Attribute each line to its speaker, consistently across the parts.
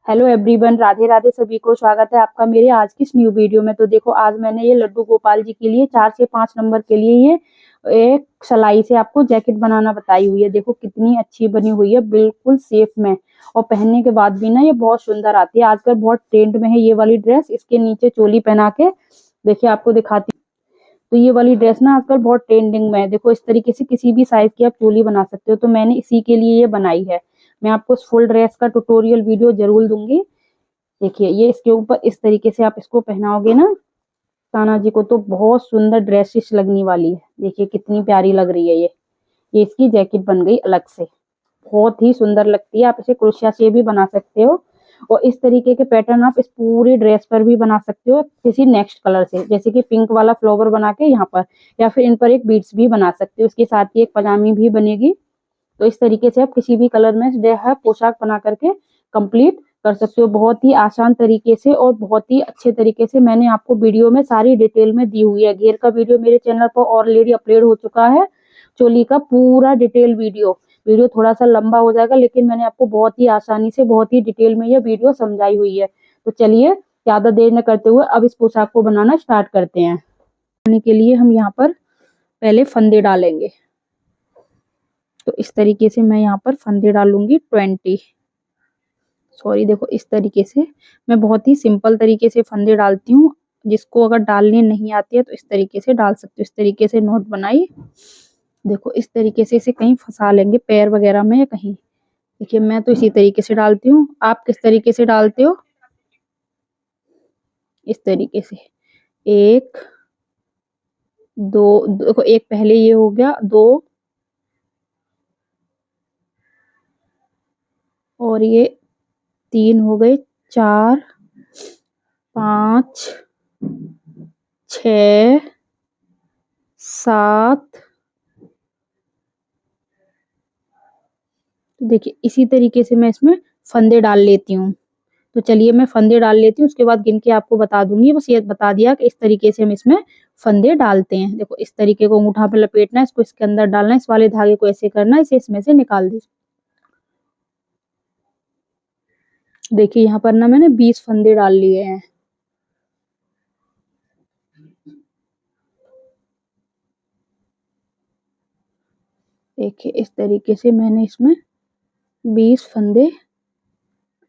Speaker 1: Hello everyone, Radhe Radhe. सभी को स्वागत है आपका मेरे आज की इस न्यू वीडियो में। तो देखो, आज मैंने ये लड्डू गोपाल जी के लिए 4 से 5 नंबर के लिए ये एक सिलाई से आपको जैकेट बनाना बताई हुई है। देखो कितनी अच्छी बनी हुई है, बिल्कुल सेफ में। और पहनने के बाद भी ना ये बहुत सुंदर आती है। आजकल बहुत ट्रेंड में है ये वाली ड्रेस। इसके नीचे चोली पहना के देखिए, आपको दिखाती हूँ। तो ये वाली ड्रेस ना आजकल बहुत ट्रेंडिंग में है। देखो इस तरीके से किसी भी साइज की आप चोली बना सकते हो। तो मैंने इसी के लिए ये बनाई है। मैं आपको इस फुल ड्रेस का ट्यूटोरियल वीडियो जरूर दूंगी। देखिए, ये इसके ऊपर इस तरीके से आप इसको पहनाओगे ना कान्हा जी को, तो बहुत सुंदर ड्रेसिस लगने वाली है। देखिए कितनी प्यारी लग रही है ये इसकी जैकेट बन गई अलग से। बहुत ही सुंदर लगती है। आप इसे क्रोशिया से भी बना सकते हो। और इस तरीके के पैटर्न आप इस पूरी ड्रेस पर भी बना सकते हो किसी नेक्स्ट कलर से, जैसे कि पिंक वाला फ्लावर बना के यहाँ पर, या फिर इन पर एक बीड्स भी बना सकते हो। इसके साथ ही एक पजामी भी बनेगी। तो इस तरीके से आप किसी भी कलर में जो है पोशाक बना करके कंप्लीट कर सकते हो, बहुत ही आसान तरीके से और बहुत ही अच्छे तरीके से। मैंने आपको वीडियो में सारी डिटेल में दी हुई है। घेर का वीडियो मेरे चैनल पर ऑलरेडी अपलोड हो चुका है। चोली का पूरा डिटेल वीडियो थोड़ा सा लंबा हो जाएगा, लेकिन मैंने आपको बहुत ही आसानी से बहुत ही डिटेल में यह वीडियो समझाई हुई है। तो चलिए ज्यादा देर न करते हुए अब इस पोशाक को बनाना स्टार्ट करते हैं। बनाने के लिए हम यहाँ पर पहले फंदे डालेंगे। तो इस तरीके से मैं यहाँ पर फंदे डालूंगी 20। सॉरी, देखो इस तरीके से मैं बहुत ही सिंपल तरीके से फंदे डालती हूँ। जिसको अगर डालने नहीं आती है तो इस तरीके से डाल सकते हो। इस तरीके से नोट बनाई। देखो इस तरीके से इसे कहीं फंसा लेंगे पैर वगैरह में या कहीं। देखिए मैं तो इसी तरीके से डालती हूँ। आप किस तरीके से डालते हो? इस तरीके से एक दो, देखो एक पहले ये हो गया, दो और ये तीन हो गए, 4 5 6 7। तो देखिए इसी तरीके से मैं इसमें फंदे डाल लेती हूँ। तो चलिए मैं फंदे डाल लेती हूँ, उसके बाद गिन के आपको बता दूंगी। बस ये बता दिया कि इस तरीके से हम इसमें फंदे डालते हैं। देखो इस तरीके को अंगूठा पे लपेटना है, इसको इसके अंदर डालना है, इस वाले धागे को ऐसे करना है, इसे इसमें से निकाल दीजिए। देखिए यहाँ पर ना मैंने 20 फंदे डाल लिए हैं। देखिए इस तरीके से मैंने इसमें 20 फंदे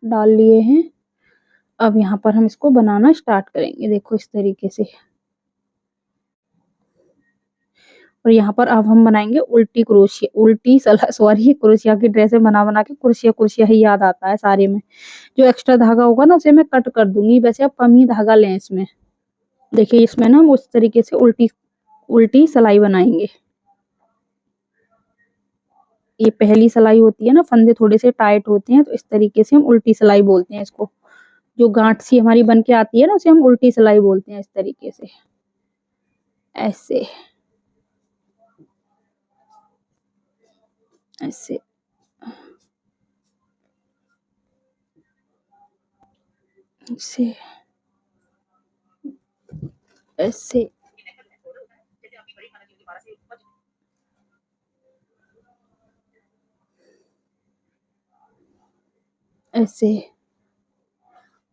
Speaker 1: डाल लिए हैं। अब यहाँ पर हम इसको बनाना स्टार्ट करेंगे। देखो इस तरीके से। और यहाँ पर अब हम बनाएंगे उल्टी क्रोशिया, उल्टी सॉरी, क्रोशिया की ड्रेसें बना बना के क्रोशिया क्रोशिया ही याद आता है सारे में। जो एक्स्ट्रा धागा होगा ना उसे मैं कट कर दूंगी। वैसे आप कम ही धागा लें इसमें। देखिए इसमें ना हम उस तरीके से उल्टी उल्टी सिलाई बनाएंगे। ये पहली सिलाई होती है ना, फंदे थोड़े से टाइट होते हैं, तो इस तरीके से हम उल्टी सिलाई बोलते हैं इसको। जो गांठ सी हमारी बन के आती है ना, उसे हम उल्टी सिलाई बोलते हैं। इस तरीके से ऐसे ऐसे ऐसे ऐसे ऐसे।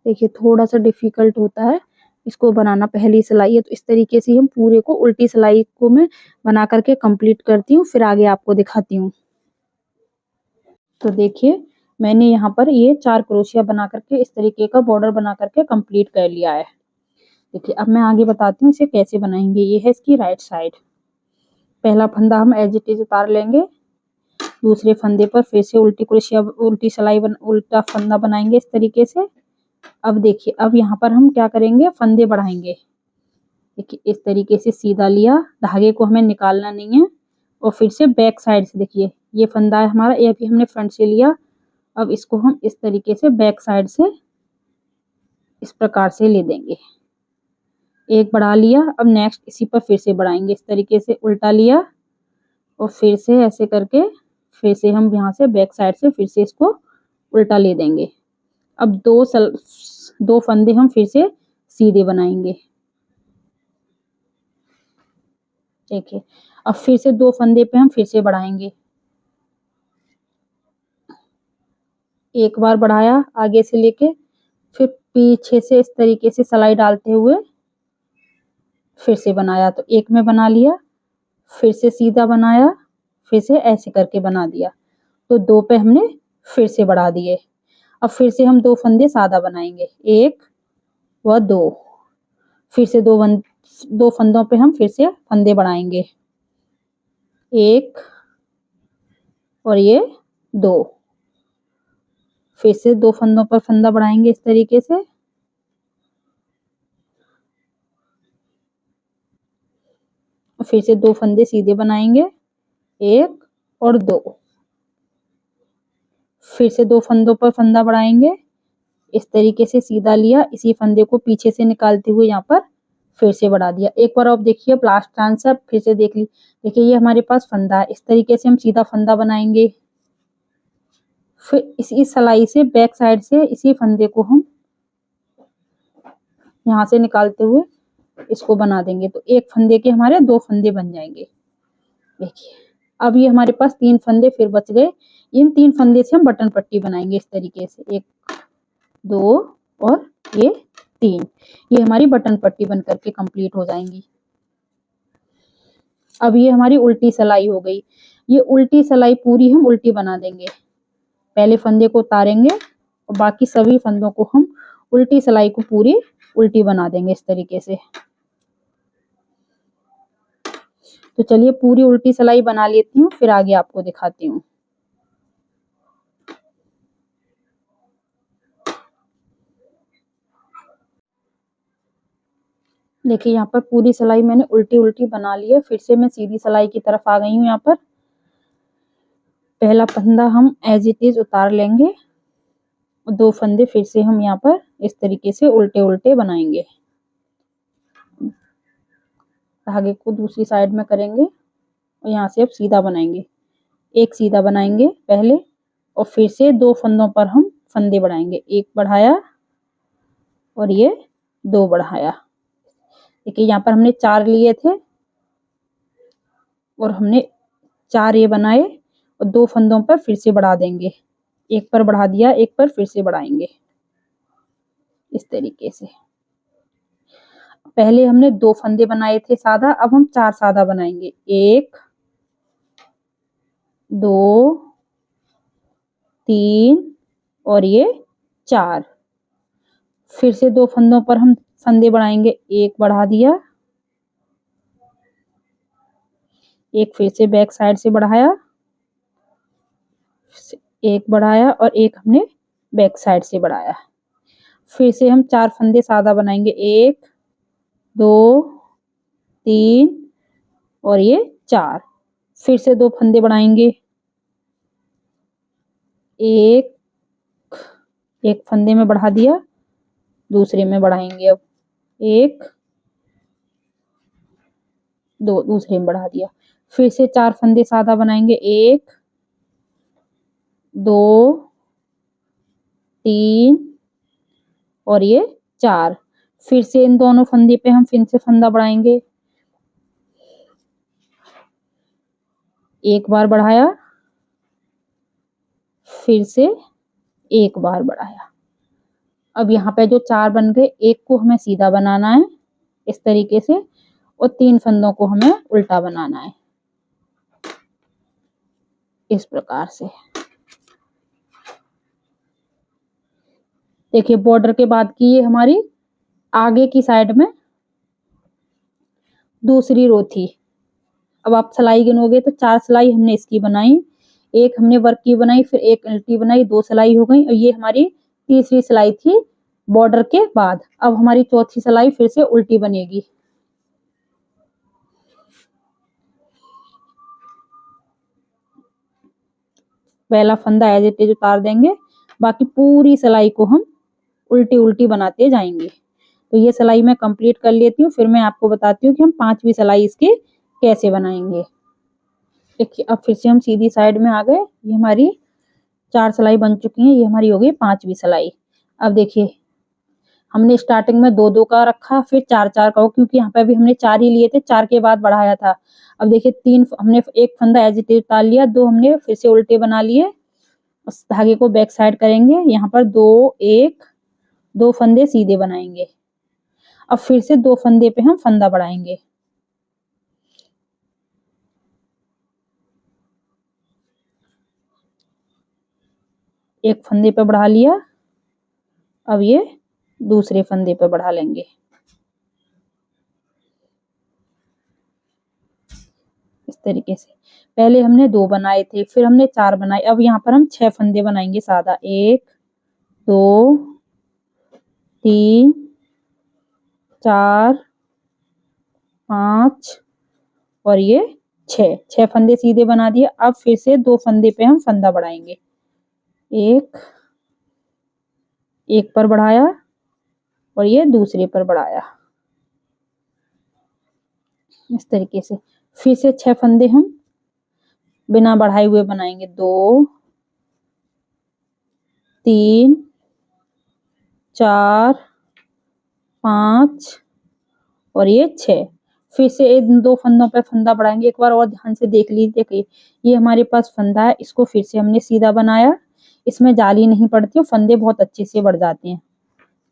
Speaker 1: देखिए थोड़ा सा डिफिकल्ट होता है इसको बनाना, पहली सिलाई है। तो इस तरीके से हम पूरे को उल्टी सिलाई को मैं बना करके कंप्लीट करती हूँ, फिर आगे आपको दिखाती हूँ। तो देखिए मैंने यहाँ पर ये 4 क्रोशिया बना करके इस तरीके का बॉर्डर बना करके कंप्लीट कर लिया है। देखिए अब मैं आगे बताती हूँ इसे कैसे बनाएंगे। ये है इसकी राइट साइड। पहला फंदा हम एज इट इज उतार लेंगे। दूसरे फंदे पर फिर से उल्टी क्रोशिया, उल्टी सिलाई उल्टा फंदा बनाएंगे इस तरीके से। अब देखिए अब यहाँ पर हम क्या करेंगे, फंदे बढ़ाएंगे। देखिए इस तरीके से सीधा लिया, धागे को हमें निकालना नहीं है। और फिर से बैक साइड से देखिए ये फंदा है हमारा, ये भी हमने फ्रंट से लिया। अब इसको हम इस तरीके से बैक साइड से इस प्रकार से ले देंगे। एक बढ़ा लिया, अब नेक्स्ट इसी पर फिर से बढ़ाएंगे। इस तरीके से उल्टा लिया और फिर से ऐसे करके फिर से हम यहाँ से बैक साइड से फिर से इसको उल्टा ले देंगे। अब दो फंदे हम फिर से सीधे बनाएंगे। देखिए अब फिर से 2 फंदे पे हम फिर से बढ़ाएंगे। एक बार बढ़ाया आगे से लेके, फिर पीछे से इस तरीके से सिलाई डालते हुए फिर से बनाया, तो एक में बना लिया, फिर से सीधा बनाया, फिर से ऐसे करके बना दिया, तो 2 पे हमने फिर से बढ़ा दिए। अब फिर से हम 2 फंदे सादा बनाएंगे, 1 व 2, फिर से 2 फंदों पे हम फिर से फंदे बढ़ाएंगे, 1 और ये 2, फिर से 2 फंदों पर फंदा बढ़ाएंगे इस तरीके से, फिर से 2 फंदे सीधे बनाएंगे, 1 और 2, फिर से 2 फंदों पर फंदा बढ़ाएंगे, इस तरीके से सीधा लिया, इसी फंदे को पीछे से निकालते हुए यहाँ पर फिर से बढ़ा दिया। एक बार आप देखिए लास्ट आंसर फिर से देख ली, देखिए ये हमारे पास फंदा है, इस तरीके से हम सीधा फंदा बनाएंगे, फिर इसी सिलाई से बैक साइड से इसी फंदे को हम यहाँ से निकालते हुए इसको बना देंगे, तो एक फंदे के हमारे 2 फंदे बन जाएंगे। देखिए अब ये हमारे पास 3 फंदे फिर बच गए, इन 3 फंदे से हम बटन पट्टी बनाएंगे इस तरीके से, 1 2 और ये 3, ये हमारी बटन पट्टी बन करके कंप्लीट हो जाएंगी। अब ये हमारी उल्टी सिलाई हो गई, ये उल्टी सिलाई पूरी हम उल्टी बना देंगे, पहले फंदे को उतारेंगे और बाकी सभी फंदों को हम उल्टी सिलाई को पूरी उल्टी बना देंगे इस तरीके से। तो चलिए पूरी उल्टी सिलाई बना लेती हूँ, फिर आगे आपको दिखाती हूँ। देखिए यहाँ पर पूरी सिलाई मैंने उल्टी उल्टी बना ली है, फिर से मैं सीधी सिलाई की तरफ आ गई हूँ। यहाँ पर पहला फंदा हम एज इट इज उतार लेंगे, 2 फंदे फिर से हम यहाँ पर इस तरीके से उल्टे उल्टे बनाएंगे, धागे को दूसरी साइड में करेंगे और यहाँ से अब सीधा बनाएंगे, एक सीधा बनाएंगे पहले और फिर से 2 फंदों पर हम फंदे बढ़ाएंगे, 1 बढ़ाया और ये 2 बढ़ाया। देखिए यहाँ पर हमने 4 लिए थे और हमने 4 ये बनाए और 2 फंदों पर फिर से बढ़ा देंगे, एक पर बढ़ा दिया, एक पर फिर से बढ़ाएंगे इस तरीके से। पहले हमने 2 फंदे बनाए थे सादा, अब हम 4 सादा बनाएंगे, 1 2 3 और ये 4, फिर से 2 फंदों पर हम फंदे बढ़ाएंगे, 1 बढ़ा दिया, एक फिर से बैक साइड से बढ़ाया, 1 बढ़ाया और 1 हमने बैक साइड से बढ़ाया, फिर से हम 4 फंदे सादा बनाएंगे, 1 2 3 और ये 4, फिर से 2 फंदे बढ़ाएंगे, एक फंदे में बढ़ा दिया, दूसरे में बढ़ाएंगे, अब 1 2 दूसरे में बढ़ा दिया, फिर से 4 फंदे सादा बनाएंगे, 1 2 3 और ये 4, फिर से इन दोनों फंदे पे हम फिर से फंदा बढ़ाएंगे, 1 बार बढ़ाया, फिर से 1 बार बढ़ाया। अब यहाँ पे जो 4 बन गए, एक को हमें सीधा बनाना है इस तरीके से और 3 फंदों को हमें उल्टा बनाना है इस प्रकार से। देखिए बॉर्डर के बाद की ये हमारी आगे की साइड में दूसरी रो थी। अब आप सिलाई गिनोगे तो 4 सिलाई हमने इसकी बनाई, एक हमने वर्क की बनाई, फिर एक उल्टी बनाई, 2 सिलाई हो गई और ये हमारी तीसरी सिलाई थी बॉर्डर के बाद। अब हमारी चौथी सिलाई फिर से उल्टी बनेगी। पहला फंदा एज इट इज उतार देंगे, बाकी पूरी सिलाई को हम उल्टी उल्टी बनाते जाएंगे। तो ये सिलाई मैं कंप्लीट कर लेती हूँ, फिर मैं आपको बताती हूँ कि हम 5वीं सिलाई इसकी कैसे बनाएंगे। देखिए अब फिर से हम सीधी साइड में आ गए, ये हमारी 4 सिलाई बन चुकी है, ये हमारी हो गई 5वीं सिलाई। अब देखिए हमने स्टार्टिंग में 2-2 का रखा, फिर 4-4 का, क्योंकि यहाँ पे अभी हमने 4 ही लिए थे, 4 के बाद बढ़ाया था। अब देखिए 3 हमने एक फंदा एज इट इज उतार लिया, 2 हमने फिर से उल्टे बना लिए उस धागे को बैक साइड करेंगे, यहाँ पर दो फंदे सीधे बनाएंगे। अब फिर से 2 फंदे पे हम फंदा बढ़ाएंगे। एक फंदे पे बढ़ा लिया, अब ये दूसरे फंदे पे बढ़ा लेंगे। इस तरीके से पहले हमने 2 बनाए थे, फिर हमने 4 बनाए, अब यहाँ पर हम 6 फंदे बनाएंगे सादा। 1 2 3 4 5 और ये 6 फंदे सीधे बना दिए। अब फिर से 2 फंदे पे हम फंदा बढ़ाएंगे। एक पर बढ़ाया और ये दूसरे पर बढ़ाया। इस तरीके से फिर से 6 फंदे हम बिना बढ़ाए हुए बनाएंगे। 2 3 4 5 और ये 6। फिर से इन 2 फंदों पे फंदा बढ़ाएंगे। एक बार और ध्यान से देख लीजिए। देखिए ये हमारे पास फंदा है, इसको फिर से हमने सीधा बनाया। इसमें जाली नहीं पड़ती और फंदे बहुत अच्छे से बढ़ जाते हैं।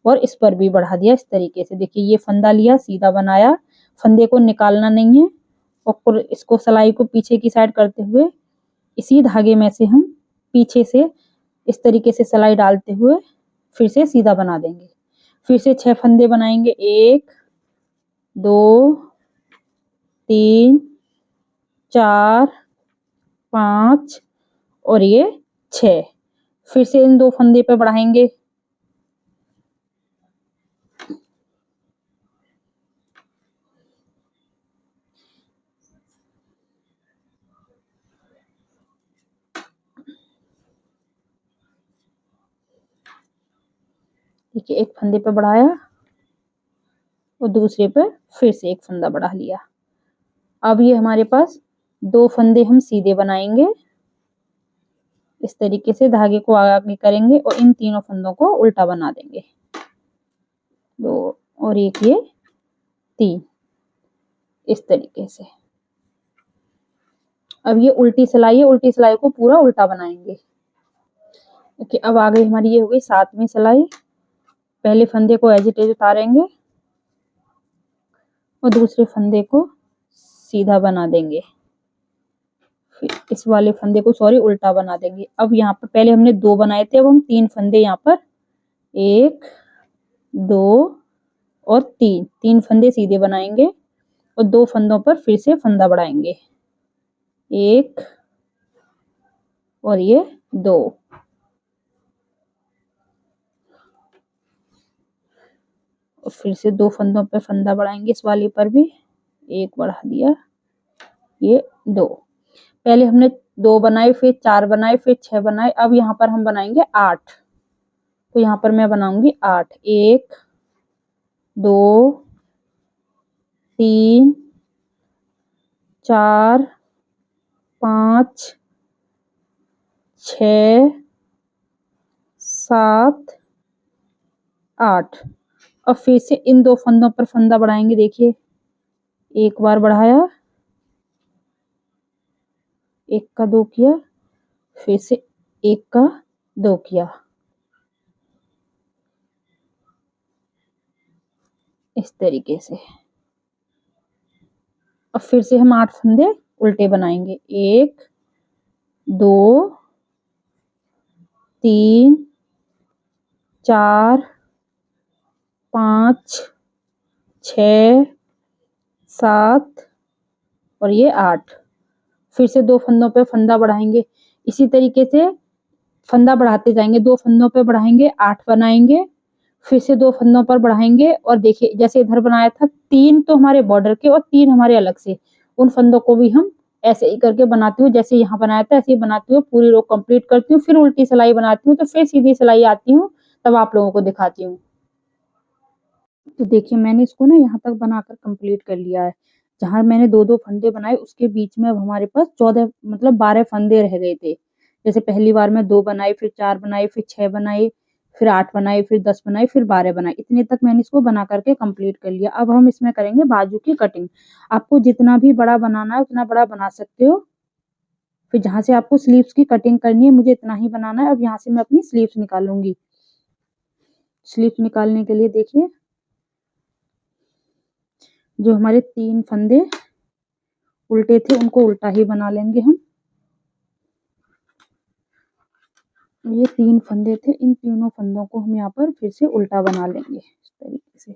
Speaker 1: और इस पर भी बढ़ा दिया इस तरीके से। देखिए ये फंदा लिया, सीधा बनाया, फंदे को निकालना नहीं है और इसको सिलाई को पीछे की साइड करते हुए इसी धागे में से हम पीछे से इस तरीके से सिलाई डालते हुए फिर से सीधा बना देंगे। फिर से 6 फंदे बनाएंगे। 1 2 3 4 5 और ये 6। फिर से इन 2 फंदे पे बढ़ाएंगे। देखिए एक फंदे पे बढ़ाया और दूसरे पे फिर से एक फंदा बढ़ा लिया। अब ये हमारे पास 2 फंदे हम सीधे बनाएंगे। इस तरीके से धागे को आगे करेंगे और इन तीनों फंदों को उल्टा बना देंगे। 2 और एक ये 3 इस तरीके से। अब ये उल्टी सिलाई है, उल्टी सिलाई को पूरा उल्टा बनाएंगे। ओके, अब आगे हमारी ये हो गई 7वीं सिलाई। पहले फंदे को एज इट इज उतारेंगे और दूसरे फंदे को सीधा बना देंगे। फिर इस वाले फंदे को उल्टा बना देंगे। अब यहाँ पर पहले हमने 2 बनाए थे, अब हम 3 फंदे यहाँ पर 1 2 और 3 फंदे सीधे बनाएंगे और 2 फंदों पर फिर से फंदा बढ़ाएंगे। 1 और ये 2 और फिर से 2 फंदों पे फंदा बढ़ाएंगे। इस वाले पर भी 1 बढ़ा दिया, ये 2। पहले हमने 2 बनाए, फिर 4 बनाए, फिर 6 बनाए। अब यहाँ पर हम बनाएंगे 8। तो यहाँ पर मैं बनाऊंगी 8। 1 2 3 4 5 6 7 8। अब फिर से इन 2 फंदों पर फंदा बढ़ाएंगे। देखिए एक बार बढ़ाया, 1 का 2 किया, फिर से 1 का 2 किया। इस तरीके से अब फिर से हम 8 फंदे उल्टे बनाएंगे। 1 2 3 4 5 6 7 और ये 8। फिर से 2 फंदों पे फंदा बढ़ाएंगे। इसी तरीके से फंदा बढ़ाते जाएंगे। 2 फंदों पे बढ़ाएंगे, 8 बनाएंगे, फिर से 2 फंदों पर बढ़ाएंगे और देखिए जैसे इधर बनाया था 3 तो हमारे बॉर्डर के और 3 हमारे अलग से। उन फंदों को भी हम ऐसे ही करके बनाती हूँ, जैसे यहाँ बनाया था ऐसे ही बनाती हूँ। पूरी रो कंप्लीट करती हूँ, फिर उल्टी सिलाई बनाती हूँ, तो फिर सीधी सिलाई आती हूँ, तब आप लोगों को दिखाती हूँ। तो देखिए मैंने इसको ना यहाँ तक बनाकर कंप्लीट कर लिया है। जहाँ मैंने 2-2 फंदे बनाए उसके बीच में अब हमारे पास 14 मतलब 12 फंदे रह गए थे। जैसे पहली बार में 2 बनाए, फिर 4 बनाए, फिर 6 बनाए, फिर 8 बनाए, फिर 10 बनाए, फिर 12 बनाए। इतने तक मैंने इसको बना करके कंप्लीट कर लिया। अब हम इसमें करेंगे बाजू की कटिंग। आपको जितना भी बड़ा बनाना है उतना बड़ा बना सकते हो। फिर जहां से आपको स्लीव्स की कटिंग करनी है, मुझे इतना ही बनाना है। अब यहाँ से मैं अपनी स्लीव्स निकालूंगी। स्लीव्स निकालने के लिए देखिए, जो हमारे 3 फंदे उल्टे थे उनको उल्टा ही बना लेंगे हम। ये 3 फंदे थे, इन तीनों फंदों को हम यहाँ पर फिर से उल्टा बना लेंगे इस तरीके से।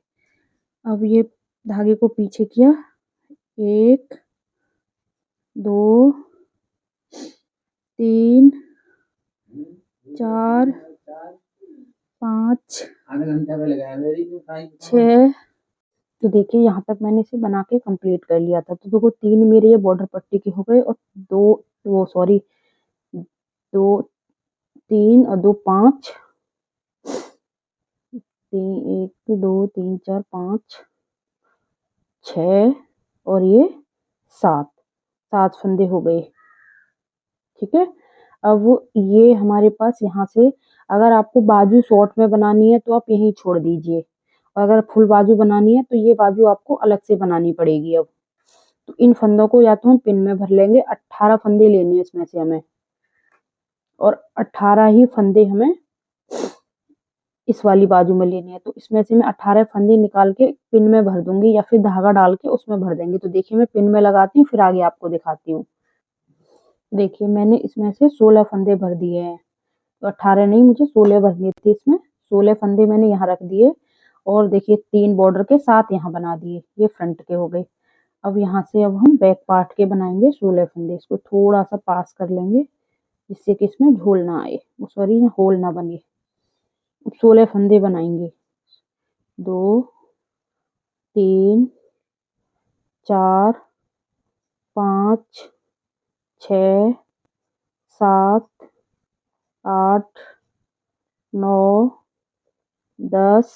Speaker 1: अब ये धागे को पीछे किया, 1 2 3 4 5 6। तो देखिए यहाँ तक मैंने इसे बना के कंप्लीट कर लिया था। तो देखो 3 मेरे ये बॉर्डर पट्टी के हो गए, और 2 3 और 2 5, 1 2 3 4 5 6 और ये 7 फंदे हो गए। ठीक है। अब ये हमारे पास यहाँ से, अगर आपको बाजू शॉर्ट में बनानी है तो आप यहीं छोड़ दीजिए, और अगर फुल बाजू बनानी है तो ये बाजू आपको अलग से बनानी पड़ेगी। अब तो इन फंदों को या तो हम पिन में भर लेंगे, 18 फंदे लेने हैं इसमें से हमें, और 18 ही फंदे हमें इस वाली बाजू में लेने हैं। तो इसमें से मैं 18 फंदे निकाल के पिन में भर दूंगी, या फिर धागा डाल के उसमें भर देंगे। तो देखिए मैं पिन में लगाती हूँ, फिर आगे आपको दिखाती हूँ। देखिए मैंने इसमें से 16 फंदे भर दिए हैं। तो 18 नहीं, मुझे 16 भरनी थी इसमें। 16 फंदे मैंने यहाँ रख दिए, और देखिए 3 बॉर्डर के 7 यहाँ बना दिए। ये फ्रंट के हो गए। अब यहाँ से अब हम बैक पार्ट के बनाएंगे 16 फंदे। इसको थोड़ा सा पास कर लेंगे, जिससे कि इसमें झोल ना आए, सॉरी होल ना बने। 16 फंदे बनाएंगे, 2 3 4 5 6 7 8 9 10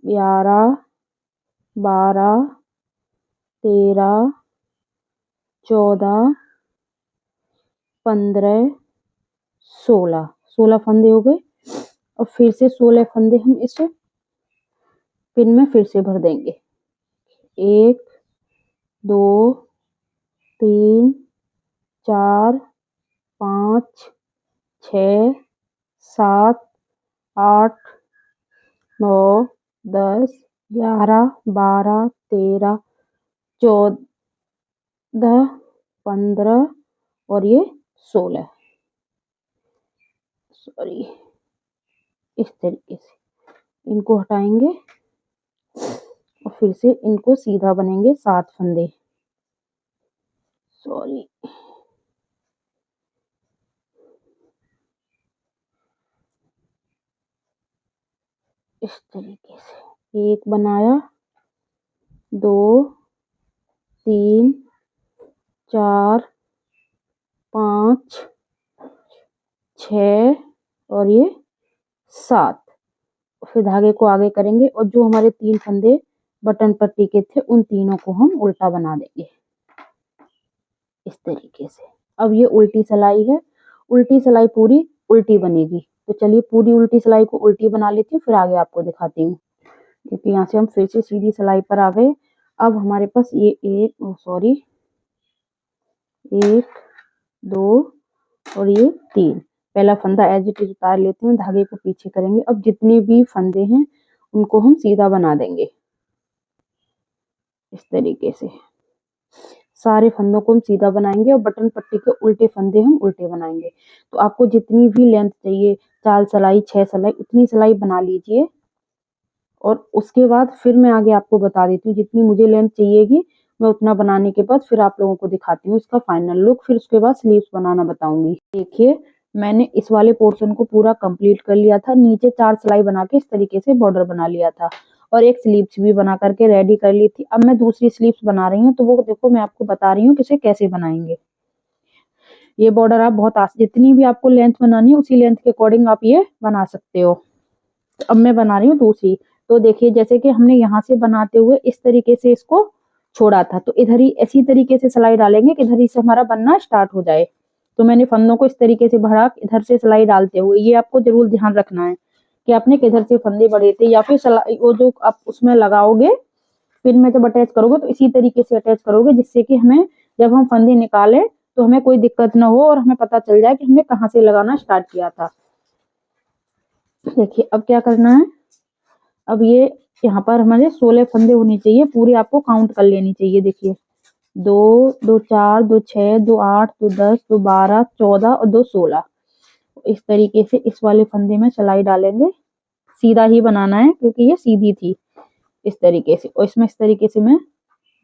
Speaker 1: 11 12 13 14 15 16 फंदे हो गए। और फिर से 16 फंदे हम इस पिन में फिर से भर देंगे। 1 2 3 4 5 6 7 8 9 10 11 12 13 14 15 और ये 16, सॉरी इस तरीके से इनको हटाएंगे, और फिर से इनको सीधा बनेंगे 7 फंदे, सॉरी इस तरीके से। 1 बनाया, 2 3 4 5 6 और ये 7। फिर धागे को आगे करेंगे, और जो हमारे 3 फंदे बटन पट्टी के थे उन तीनों को हम उल्टा बना देंगे इस तरीके से। अब ये उल्टी सिलाई है, उल्टी सिलाई पूरी उल्टी बनेगी। तो चलिए पूरी उल्टी सिलाई को उल्टी बना लेती हूँ, फिर आगे आपको दिखाती हूँ। क्योंकि यहाँ से हम फिर से सीधी सिलाई पर आ गए। अब हमारे पास ये 1 2 और ये 3, पहला फंदा एज इट इज उतार लेते हैं, धागे को पीछे करेंगे। अब जितने भी फंदे हैं उनको हम सीधा बना देंगे इस तरीके से। सारे फंदों को हम सीधा बनाएंगे, और बटन पट्टी के उल्टे फंदे हम उल्टे बनाएंगे। तो आपको जितनी भी लेंथ चाहिए, 4 सिलाई 6 सिलाई, उतनी सिलाई बना लीजिए। और उसके बाद फिर मैं आगे आपको बता देती हूँ, जितनी मुझे लेंथ चाहिएगी मैं उतना बनाने के बाद फिर आप लोगों को दिखाती हूँ इसका फाइनल लुक। फिर उसके बाद स्लीव्स बनाना बताऊंगी। देखिए मैंने इस वाले पोर्शन को पूरा कंप्लीट कर लिया था। नीचे 4 सिलाई बना के इस तरीके से बॉर्डर बना लिया था, और एक स्लीव्स भी बना करके रेडी कर ली थी। अब मैं दूसरी स्लीव्स बना रही हूँ, तो वो देखो मैं आपको बता रही हूँ कि इसे कैसे बनाएंगे। ये बॉर्डर आप बहुत जितनी भी आपको लेंथ बनानी है उसी लेंथ के अकॉर्डिंग आप ये बना सकते हो। तो अब मैं बना रही हूँ दूसरी। तो देखिए जैसे कि हमने यहाँ से बनाते हुए इस तरीके से इसको छोड़ा था, तो इधर ही इसी तरीके से सिलाई डालेंगे कि इधर ही से हमारा बनना स्टार्ट हो जाए। तो मैंने फंदों को इस तरीके से भरा, इधर से सिलाई डालते हुए। ये आपको जरूर ध्यान रखना है कि आपने किधर से फंदे बढ़े थे, या फिर वो जो आप उसमें लगाओगे पिन में जब अटैच करोगे तो इसी तरीके से अटैच करोगे, जिससे कि हमें जब हम फंदे निकालें तो हमें कोई दिक्कत ना हो और हमें पता चल जाए कि हमने कहाँ से लगाना स्टार्ट किया था। देखिए अब क्या करना है, अब ये यहाँ पर हमारे 16 फंदे होने चाहिए, पूरी आपको काउंट कर लेनी चाहिए। देखिए 2 2 4 2 6 2 8 2 10 2 12 14 और 2 16। इस तरीके से इस वाले फंदे में सिलाई डालेंगे, सीधा ही बनाना है क्योंकि ये सीधी थी। इस तरीके से, और इसमें इस तरीके से मैं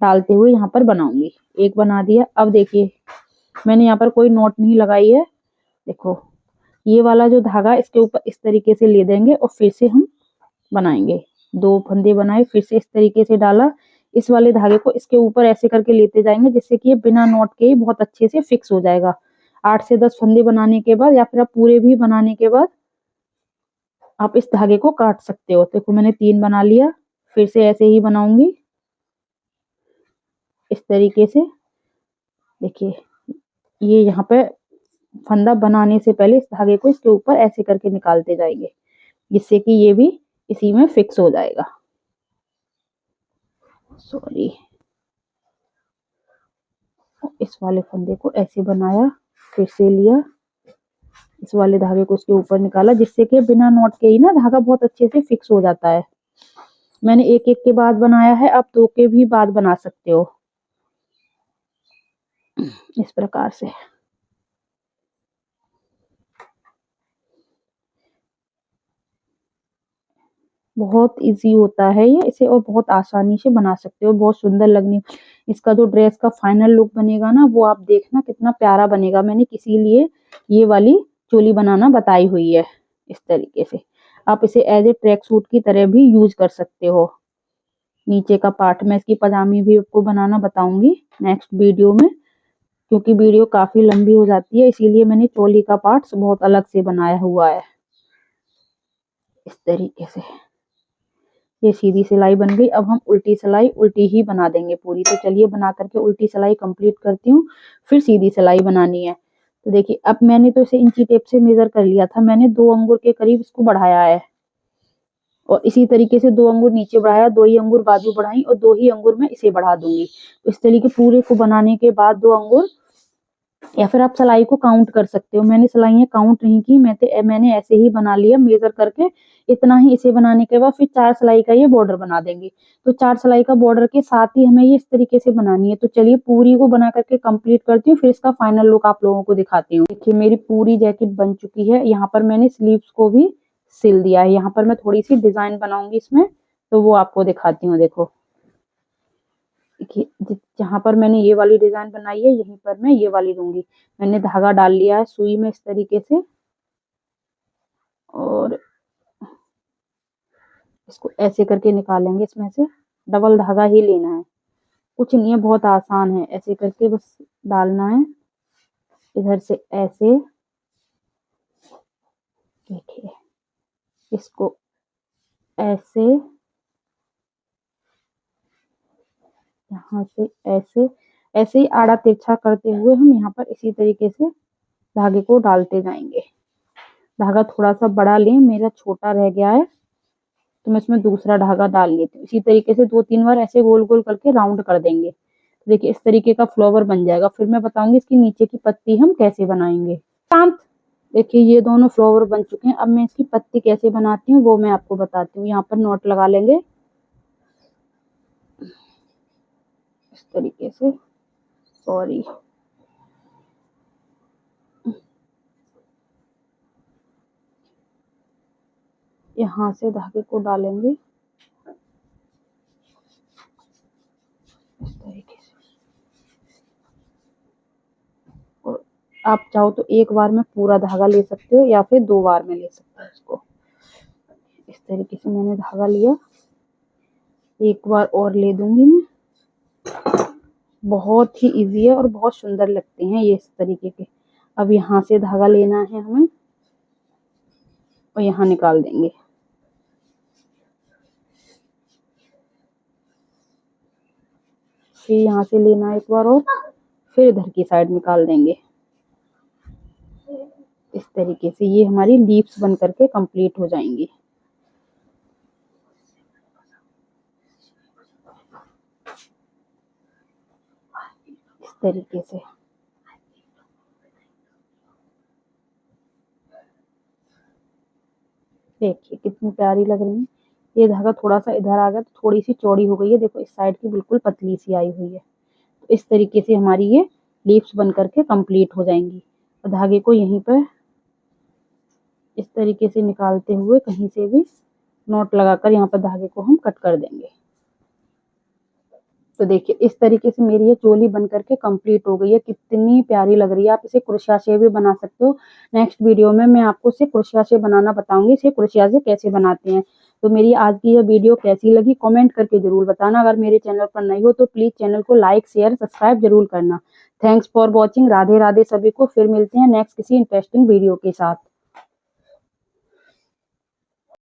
Speaker 1: डालते हुए यहाँ पर बनाऊंगी। एक बना दिया। अब देखिए मैंने यहाँ पर कोई नॉट नहीं लगाई है। देखो ये वाला जो धागा इसके ऊपर इस तरीके से ले देंगे और फिर से हम बनाएंगे। 2 फंदे बनाए, फिर से इस तरीके से डाला, इस वाले धागे को इसके ऊपर ऐसे करके लेते जाएंगे जिससे कि ये बिना नॉट के ही बहुत अच्छे से फिक्स हो जाएगा। 8 से 10 फंदे बनाने के बाद या फिर आप पूरे भी बनाने के बाद आप इस धागे को काट सकते हो। देखो मैंने 3 बना लिया, फिर से ऐसे ही बनाऊंगी इस तरीके से। देखिए ये यहाँ पे फंदा बनाने से पहले इस धागे को इसके ऊपर ऐसे करके निकालते जाएंगे जिससे कि ये भी इसी में फिक्स हो जाएगा। सॉरी, इस वाले फंदे को ऐसे बनाया, फिर से लिया, इस वाले धागे को इसके ऊपर निकाला जिससे कि बिना नॉट के ही ना धागा बहुत अच्छे से फिक्स हो जाता है। मैंने एक एक के बाद बनाया है, आप 2 के भी बाद बना सकते हो इस प्रकार से। बहुत इजी होता है ये, इसे और बहुत आसानी से बना सकते हो, बहुत सुंदर लगने। इसका जो ड्रेस का फाइनल लुक बनेगा ना वो आप देखना कितना प्यारा बनेगा। मैंने किसी लिए ये वाली चोली बनाना बताई हुई है। इस तरीके से आप इसे एज ए ट्रैक सूट की तरह भी यूज कर सकते हो। नीचे का पार्ट मैं इसकी पजामी भी आपको बनाना बताऊंगी नेक्स्ट वीडियो में, क्योंकि वीडियो काफी लंबी हो जाती है, इसीलिए मैंने चोली का पार्ट बहुत अलग से बनाया हुआ है। इस तरीके से ये सीधी सिलाई बन गई। अब हम उल्टी सिलाई उल्टी ही बना देंगे पूरी। तो चलिए बना करके उल्टी सिलाई कंप्लीट करती हूँ, फिर सीधी सिलाई बनानी है। तो देखिए अब मैंने तो इसे इंची टेप से मेजर कर लिया था, मैंने 2 अंगुर के करीब इसको बढ़ाया है और इसी तरीके से 2 अंगुर नीचे बढ़ाया, 2 ही अंगुर बाजू बढ़ाई और 2 ही अंगुर मैं इसे बढ़ा दूंगी। तो इस तरीके पूरे को बनाने के बाद 2 अंगुर, या फिर आप सिलाई को काउंट कर सकते हो। मैंने सिलाइयाँ काउंट नहीं की, मैंने ऐसे ही बना लिया मेजर करके। इतना ही इसे बनाने के बाद फिर 4 सिलाई का ये बॉर्डर बना देंगे। तो 4 सिलाई का बॉर्डर के साथ ही हमें ये इस तरीके से बनानी है। तो चलिए पूरी को बना करके कंप्लीट करती हूँ, फिर इसका फाइनल लुक आप लोगों को दिखाती हूँ। देखिए मेरी पूरी जैकेट बन चुकी है। यहाँ पर मैंने स्लीव्स को भी सिल दिया है। यहाँ पर मैं थोड़ी सी डिजाइन बनाऊंगी इसमें, तो वो आपको दिखाती हूँ। देखो देखिए जहां पर मैंने ये वाली डिजाइन बनाई है यहीं पर मैं ये वाली दूंगी। मैंने धागा डाल लिया है सुई में इस तरीके से, और इसको ऐसे करके निकालेंगे इसमें से। डबल धागा ही लेना है, कुछ नहीं है, बहुत आसान है। ऐसे करके बस डालना है इधर से ऐसे। देखिए इसको ऐसे, यहाँ से ऐसे, ऐसे ही आड़ा तिरछा करते हुए हम यहाँ पर इसी तरीके से धागे को डालते जाएंगे। धागा थोड़ा सा बड़ा लें, मेरा छोटा रह गया है तो मैं इसमें दूसरा धागा डाल लेती हूँ। इसी तरीके से 2-3 बार ऐसे गोल गोल करके राउंड कर देंगे। तो देखिए इस तरीके का फ्लावर बन जाएगा। फिर मैं बताऊंगी इसकी नीचे की पत्ती हम कैसे बनाएंगे। शांत। देखिए ये दोनों फ्लावर बन चुके हैं। अब मैं इसकी पत्ती कैसे बनाती हूँ वो मैं आपको बताती हूँ। यहाँ पर नॉट लगा लेंगे इस तरीके से। सॉरी, यहाँ से धागे को डालेंगे इस तरीके से, और आप चाहो तो एक बार में पूरा धागा ले सकते हो या फिर 2 बार में ले सकते हो इसको। इस तरीके से मैंने धागा लिया, एक बार और ले दूंगी मैं। बहुत ही इजी है और बहुत सुंदर लगते हैं ये इस तरीके के। अब यहाँ से धागा लेना है हमें और यहाँ निकाल देंगे। फिर यहाँ से लेना है एक बार और, फिर इधर की साइड निकाल देंगे इस तरीके से। ये हमारी लीव्स बन करके कंप्लीट हो जाएंगी। इस तरीके से देखिए कितनी प्यारी लग रही है। ये धागा थोड़ा सा इधर आ गया तो थोड़ी सी चौड़ी हो गई है। देखो इस साइड की बिल्कुल पतली सी आई हुई है। तो इस तरीके से हमारी ये लीव्स बन करके कंप्लीट हो जाएंगी। और धागे को यहीं पर इस तरीके से निकालते हुए कहीं से भी नॉट लगाकर यहाँ पर धागे को हम कट कर देंगे। तो देखिए इस तरीके से मेरी ये चोली बन करके कंप्लीट हो गई है। कितनी प्यारी लग रही है। आप इसे क्रोशिया से भी बना सकते हो। नेक्स्ट वीडियो में मैं आपको इसे क्रोशिया से बनाना बताऊंगी, इसे क्रोशिया से कैसे बनाते हैं। तो मेरी आज की यह वीडियो कैसी लगी कमेंट करके जरूर बताना। अगर मेरे चैनल पर नई हो तो प्लीज चैनल को लाइक शेयर सब्सक्राइब जरूर करना। Thanks for watching. Radhe Radhe सभी को। फिर मिलते हैं नेक्स्ट किसी इंटरेस्टिंग वीडियो के साथ।